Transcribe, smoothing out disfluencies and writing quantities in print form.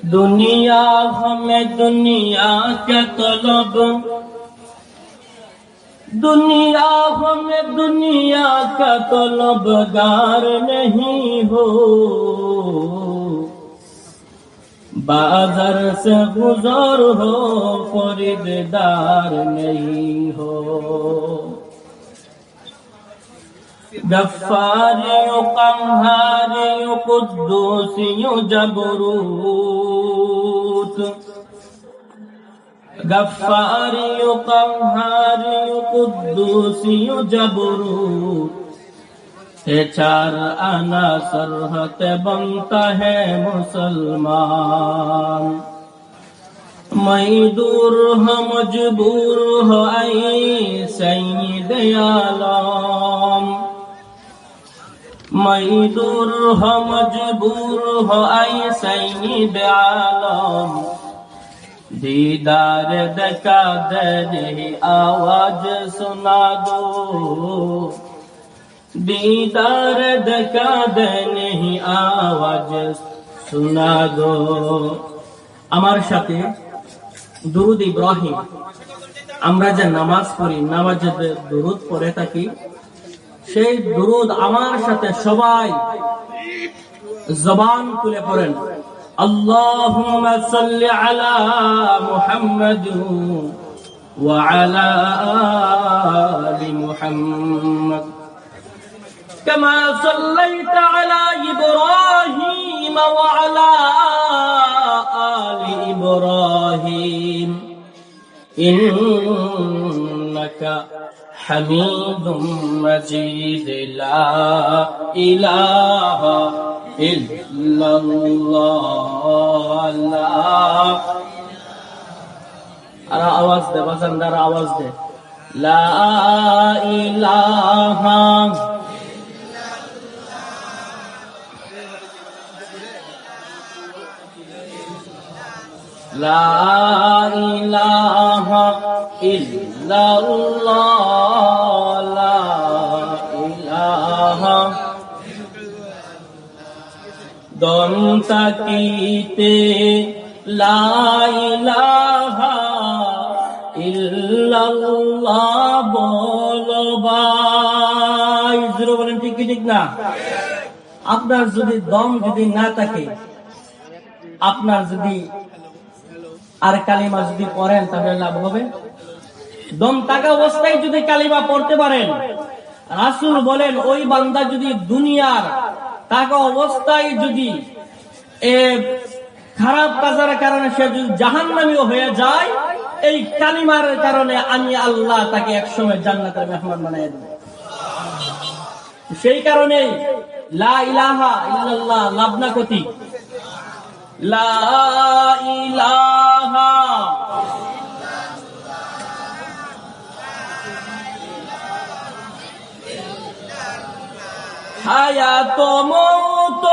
दुनिया हमें दुनिया के तलब, दुनिया हमें दुनिया का तलबगार नहीं हो। बाजार से गुजर हो खरीदार नहीं हो। गफ्फारी क़ह्हारी क़ुद्दूसी जबरूत, गफ्फारी क़ह्हारी क़ुद्दूसी जबरूत, ये चार आना सरहद बनता है मुसलमान। मैं दूर हो मजबूर हो ऐ सैयद आलम, मैं दूर हो मजबूर हो ऐ सैयद आलम। दीदार देखा दे आवाज सुना दो, दीदार देखा दे आवाज सुना दो। আমার সাথে দুরুদ ইব্রাহিম আমরা যে নামাজ পড়ি, নামাজে দুরুদ পড়ে থাকি, সেই দুরুদ আমার সাথে সবাই জবান খুলে পড়েন। আল্লাহুম্মা সাল্লি আলা মুহাম্মাদ ওয়া আলা আলি মুহাম্মাদ কামা সাল্লাইতা আলা ইব্রাহিম ওয়া আলা আলি ইব্রাহিম ইন্নাকা হামিদুম মাজিদ। লা ইলাহা ইল্লাল্লাহ। আর আওয়াজ দে বাজানদার, আওয়াজ দে। লা ইলাহা লা ইলাহা ইল্লাল্লাহ, লা ইলাহা। দম তাকিতে লা ইলাহা ইল্লাল্লাহ বলো ভাই। জোরে বলেন, ঠিক কি ঠিক না? আপনার যদি দম যদি না থাকে, আপনার যদি আর কালিমা যদি পড়েন তাহলে লাভ হবে? দম থাকা অবস্থায় যদি কালিমা পড়তে পারেন, রাসূল বলেন ওই বান্দা যদি দুনিয়ার থাকা অবস্থায় যদি খারাপ কাজের কারণে সে যদি জাহান্নামীও হয়ে যায়, এই কালিমার কারণে আমি আল্লাহ তাকে একসময় জান্নাতের মেহমান বানিয়ে দেব। সেই কারণে লা ইলাহা ইল্লাল্লাহ লাভনা ক্ষতি। লা ইলাহা হায়াত মওত